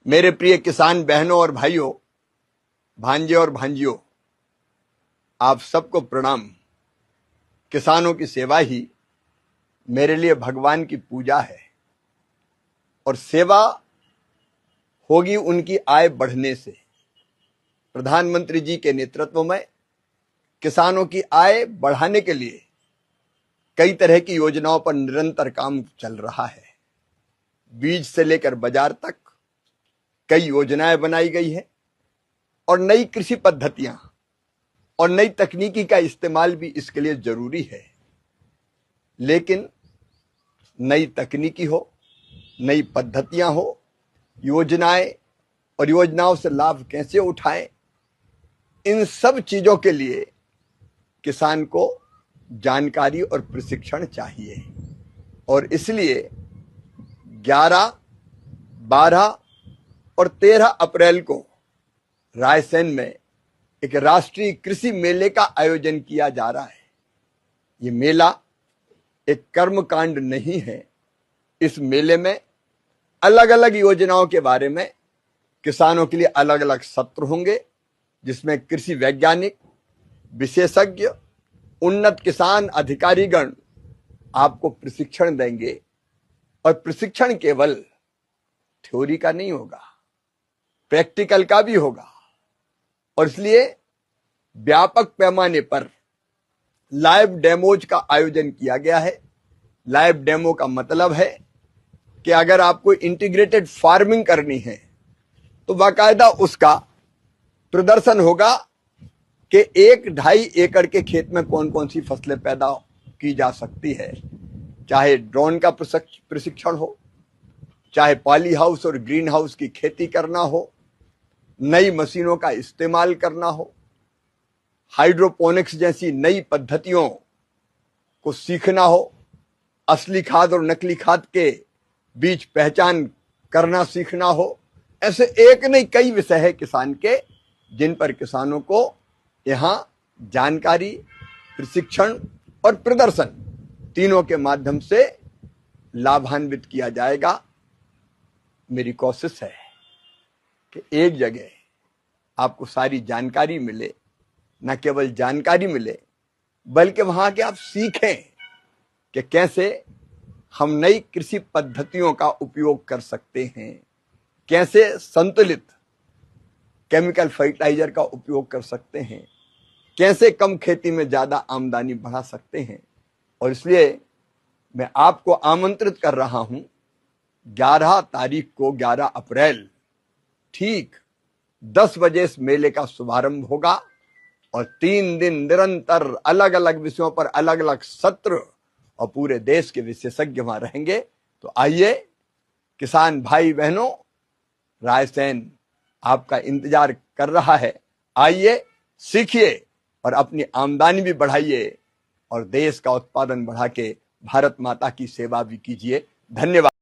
मेरे प्रिय किसान बहनों और भाइयों, भांजे और भांजियों, आप सबको प्रणाम। किसानों की सेवा ही मेरे लिए भगवान की पूजा है और सेवा होगी उनकी आय बढ़ने से। प्रधानमंत्री जी के नेतृत्व में किसानों की आय बढ़ाने के लिए कई तरह की योजनाओं पर निरंतर काम चल रहा है। बीज से लेकर बाजार तक कई योजनाएं बनाई गई है और नई कृषि पद्धतियां और नई तकनीकी का इस्तेमाल भी इसके लिए जरूरी है। लेकिन नई तकनीकी हो, नई पद्धतियां हो, योजनाएं और योजनाओं से लाभ कैसे उठाएं, इन सब चीजों के लिए किसान को जानकारी और प्रशिक्षण चाहिए। और इसलिए 11, 12 और 13 अप्रैल को रायसेन में एक राष्ट्रीय कृषि मेले का आयोजन किया जा रहा है। ये मेला एक कर्मकांड नहीं है। इस मेले में अलग अलग योजनाओं के बारे में किसानों के लिए अलग अलग सत्र होंगे, जिसमें कृषि वैज्ञानिक, विशेषज्ञ, उन्नत किसान अधिकारीगण आपको प्रशिक्षण देंगे। और प्रशिक्षण केवल थ्योरी का नहीं होगा, प्रैक्टिकल का भी होगा। और इसलिए व्यापक पैमाने पर लाइव डेमोज का आयोजन किया गया है। लाइव डेमो का मतलब है कि अगर आपको इंटीग्रेटेड फार्मिंग करनी है तो बाकायदा उसका प्रदर्शन होगा कि 1-2.5 एकड़ के खेत में कौन कौन सी फसलें पैदा की जा सकती है। चाहे ड्रोन का प्रशिक्षण हो, चाहे पॉली हाउस और ग्रीन हाउस की खेती करना हो, नई मशीनों का इस्तेमाल करना हो, हाइड्रोपोनिक्स जैसी नई पद्धतियों को सीखना हो, असली खाद और नकली खाद के बीच पहचान करना सीखना हो, ऐसे एक नहीं कई विषय है किसान के, जिन पर किसानों को यहां जानकारी, प्रशिक्षण और प्रदर्शन तीनों के माध्यम से लाभान्वित किया जाएगा। मेरी कोशिश है कि एक जगह आपको सारी जानकारी मिले, न केवल जानकारी मिले बल्कि वहां के आप सीखें कि कैसे हम नई कृषि पद्धतियों का उपयोग कर सकते हैं, कैसे संतुलित केमिकल फर्टिलाइजर का उपयोग कर सकते हैं, कैसे कम खेती में ज्यादा आमदनी बढ़ा सकते हैं। और इसलिए मैं आपको आमंत्रित कर रहा हूं, 11 तारीख को, 11 अप्रैल ठीक 10 बजे इस मेले का शुभारंभ होगा और 3 दिन निरंतर अलग अलग विषयों पर अलग अलग सत्र और पूरे देश के विशेषज्ञ वहां रहेंगे। तो आइए किसान भाई बहनों, रायसेन आपका इंतजार कर रहा है। आइए, सीखिए और अपनी आमदनी भी बढ़ाइए और देश का उत्पादन बढ़ा के भारत माता की सेवा भी कीजिए। धन्यवाद।